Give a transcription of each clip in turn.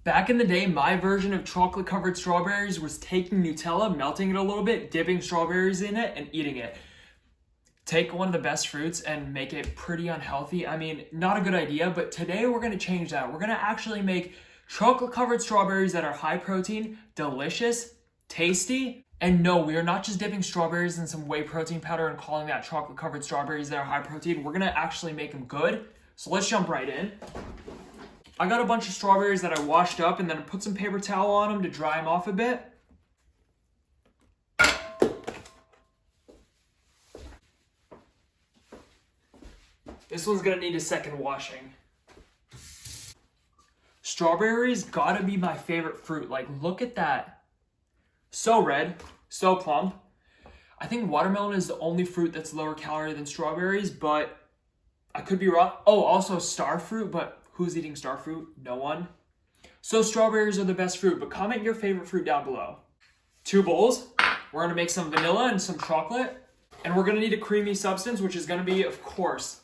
Back in the day, my version of chocolate covered strawberries was taking Nutella, melting it a little bit, dipping strawberries in it, and eating it. Take one of the best fruits and make it pretty unhealthy. I mean, not a good idea, but today we're gonna change that. We're gonna actually make chocolate covered strawberries that are high protein, delicious, tasty. And no, we are not just dipping strawberries in some whey protein powder and calling that chocolate covered strawberries that are high protein. We're gonna actually make them good. So let's jump right in. I got a bunch of strawberries that I washed up and then put some paper towel on them to dry them off a bit. This one's gonna need a second washing. Strawberries gotta be my favorite fruit. Like, look at that. So red, so plump. I think watermelon is the only fruit that's lower calorie than strawberries, but I could be wrong. Oh, also star fruit, but who's eating star fruit? No one. So strawberries are the best fruit, but comment your favorite fruit down below. 2 bowls. We're gonna make some vanilla and some chocolate. And we're gonna need a creamy substance, which is gonna be, of course,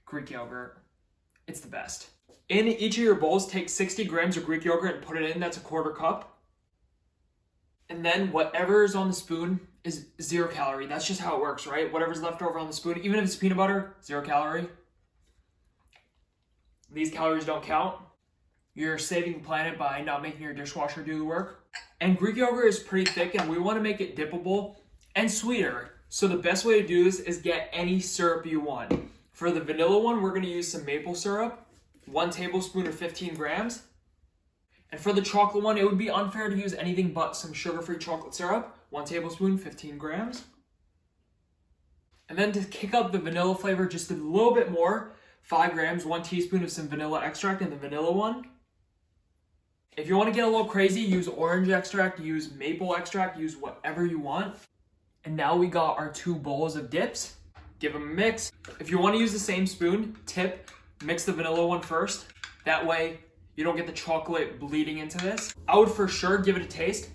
Greek yogurt. It's the best. In each of your bowls, take 60 grams of Greek yogurt and put it in. That's a 1/4 cup. And then whatever is on the spoon is 0 calorie. That's just how it works, right? Whatever's left over on the spoon, even if it's peanut butter, 0 calorie. These calories don't count. You're saving the planet by not making your dishwasher do the work. And Greek yogurt is pretty thick and we want to make it dippable and sweeter. So the best way to do this is get any syrup you want. For the vanilla one, we're going to use some maple syrup, 1 tablespoon or 15 grams. And for the chocolate one, it would be unfair to use anything but some sugar-free chocolate syrup, 1 tablespoon, 15 grams. And then to kick up the vanilla flavor just a little bit more, 5 grams, 1 teaspoon of some vanilla extract in the vanilla one. If you want to get a little crazy, use orange extract, use maple extract, use whatever you want. And now we got our 2 bowls of dips. Give them a mix. If you want to use the same spoon, mix the vanilla one first. That way you don't get the chocolate bleeding into this. I would for sure give it a taste.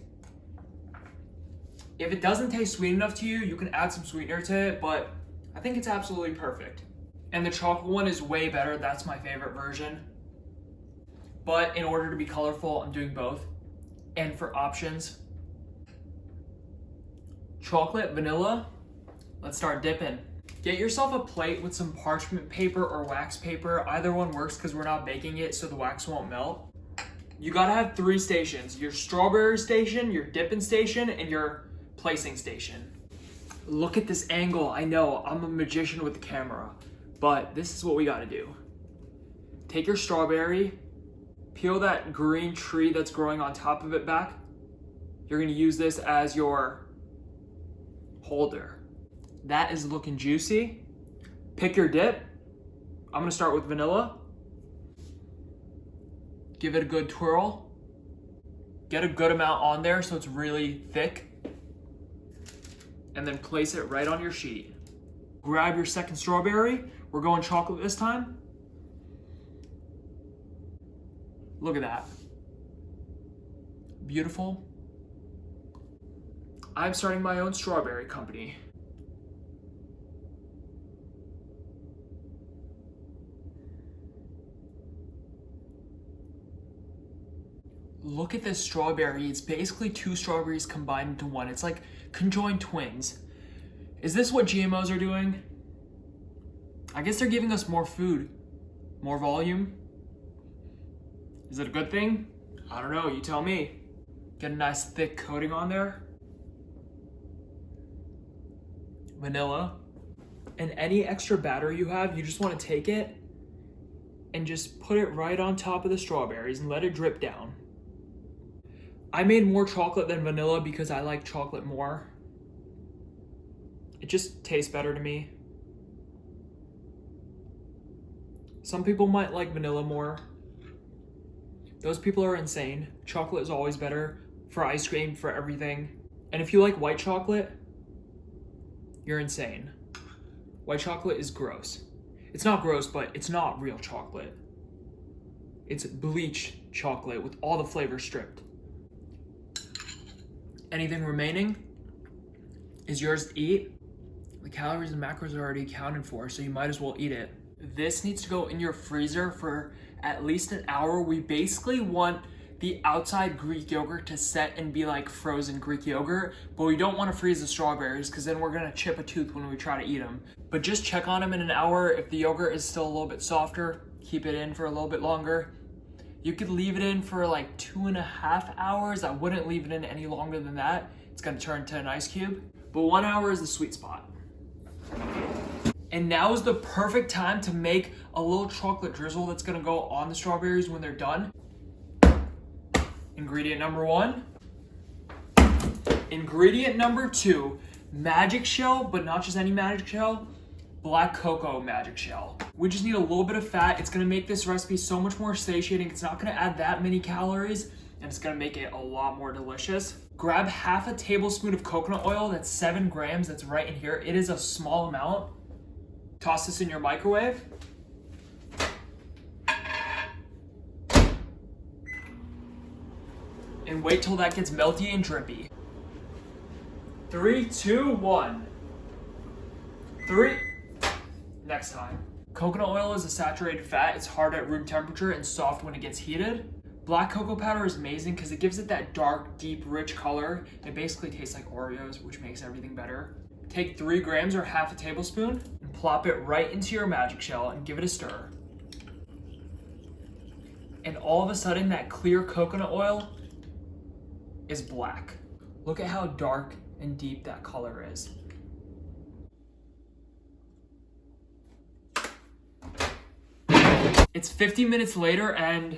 If it doesn't taste sweet enough to you, you can add some sweetener to it, but I think it's absolutely perfect. And the chocolate one is way better. That's my favorite version. But in order to be colorful, I'm doing both. And for options, chocolate, vanilla, let's start dipping. Get yourself a plate with some parchment paper or wax paper. Either one works because we're not baking it, so the wax won't melt. You gotta have 3 stations: your strawberry station, your dipping station, and your placing station. Look at this angle. I know, I'm a magician with the camera, but this is what we gotta do. Take your strawberry, peel that green tree that's growing on top of it back. You're gonna use this as your holder. That is looking juicy. Pick your dip. I'm gonna start with vanilla. Give it a good twirl. Get a good amount on there so it's really thick. And then place it right on your sheet. Grab your second strawberry. We're going chocolate this time. Look at that. Beautiful. I'm starting my own strawberry company. Look at this strawberry. It's basically 2 strawberries combined into 1. It's like conjoined twins. Is this what GMOs are doing? I guess they're giving us more food, more volume. Is it a good thing? I don't know, you tell me. Get a nice thick coating on there. Vanilla. And any extra batter you have, you just want to take it and just put it right on top of the strawberries and let it drip down. I made more chocolate than vanilla because I like chocolate more. It just tastes better to me. Some people might like vanilla more. Those people are insane. Chocolate is always better for ice cream, for everything. And if you like white chocolate, you're insane. White chocolate is gross. It's not gross, but it's not real chocolate. It's bleached chocolate with all the flavors stripped. Anything remaining is yours to eat. The calories and macros are already accounted for, so you might as well eat it. This needs to go in your freezer for at least an hour. We basically want the outside Greek yogurt to set and be like frozen Greek yogurt, but we don't want to freeze the strawberries because then we're gonna chip a tooth when we try to eat them. But just check on them in an hour. If the yogurt is still a little bit softer, keep it in for a little bit longer. You could leave it in for like 2.5 hours. I wouldn't leave it in any longer than that. It's gonna turn to an ice cube, but 1 hour is the sweet spot. And now is the perfect time to make a little chocolate drizzle that's gonna go on the strawberries when they're done. Ingredient number 1. Ingredient number 2, magic shell, but not just any magic shell, black cocoa magic shell. We just need a little bit of fat. It's gonna make this recipe so much more satiating. It's not gonna add that many calories, and it's gonna make it a lot more delicious. Grab half a tablespoon of coconut oil, that's 7 grams, that's right in here. It is a small amount. Toss this in your microwave. And wait till that gets melty and drippy. 3, 2, 1. 3. Next time. Coconut oil is a saturated fat. It's hard at room temperature and soft when it gets heated. Black cocoa powder is amazing because it gives it that dark, deep, rich color. It basically tastes like Oreos, which makes everything better. Take 3 grams or half a tablespoon and plop it right into your magic shell and give it a stir. And all of a sudden, that clear coconut oil is black. Look at how dark and deep that color is. It's 50 minutes later and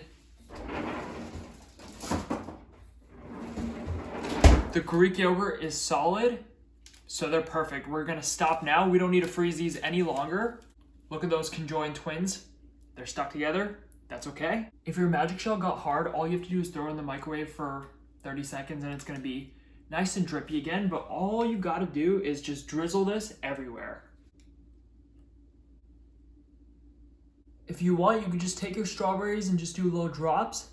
the Greek yogurt is solid. So they're perfect. We're gonna stop now. We don't need to freeze these any longer. Look at those conjoined twins. They're stuck together. That's okay. If your magic shell got hard, all you have to do is throw it in the microwave for 30 seconds and it's gonna be nice and drippy again, but all you gotta do is just drizzle this everywhere. If you want, you can just take your strawberries and just do little drops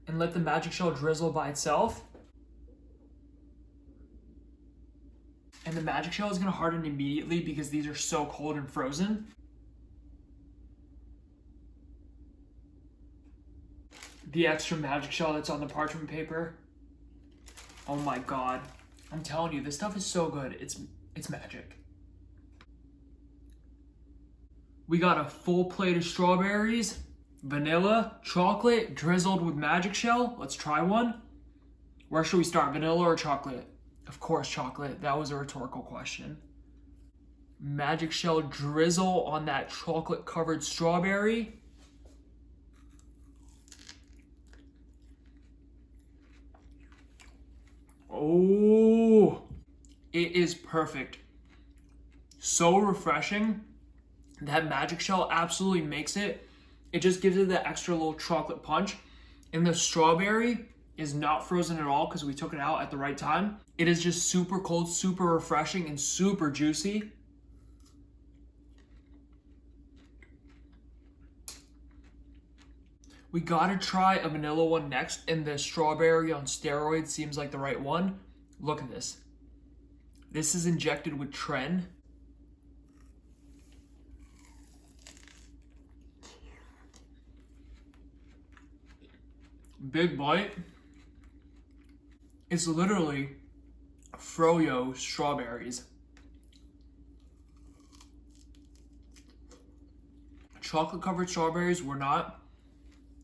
and let the magic shell drizzle by itself. And the magic shell is gonna harden immediately because these are so cold and frozen. The extra magic shell that's on the parchment paper. Oh my God. I'm telling you, this stuff is so good. It's magic. We got a full plate of strawberries, vanilla, chocolate, drizzled with magic shell. Let's try one. Where should we start, vanilla or chocolate? Of course, chocolate. That was a rhetorical question. Magic shell drizzle on that chocolate covered strawberry. Oh, it is perfect. So refreshing. That magic shell absolutely makes it. It just gives it that extra little chocolate punch. And the strawberry is not frozen at all because we took it out at the right time. It is just super cold, super refreshing, and super juicy. We gotta try a vanilla one next, and the strawberry on steroids seems like the right one. Look at this. This is injected with Tren. Big bite. It's literally froyo strawberries. Chocolate covered strawberries were not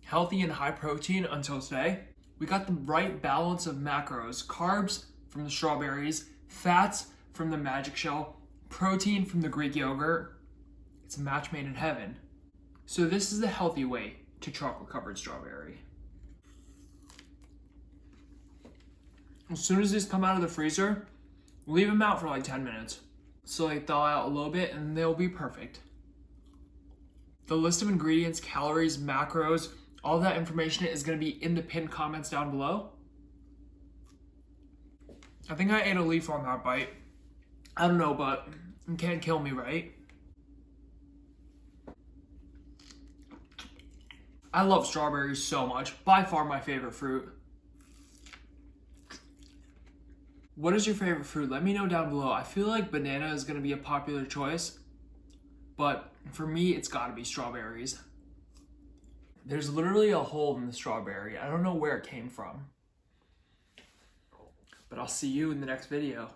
healthy and high protein until today. We got the right balance of macros, carbs from the strawberries, fats from the magic shell, protein from the Greek yogurt. It's a match made in heaven. So this is the healthy way to chocolate covered strawberry. As soon as these come out of the freezer, leave them out for like 10 minutes. So they thaw out a little bit and they'll be perfect. The list of ingredients, calories, macros, all that information is going to be in the pinned comments down below. I think I ate a leaf on that bite. I don't know, but it can't kill me, right? I love strawberries so much. By far my favorite fruit. What is your favorite fruit? Let me know down below. I feel like banana is going to be a popular choice, but for me, it's got to be strawberries. There's literally a hole in the strawberry. I don't know where it came from. But I'll see you in the next video.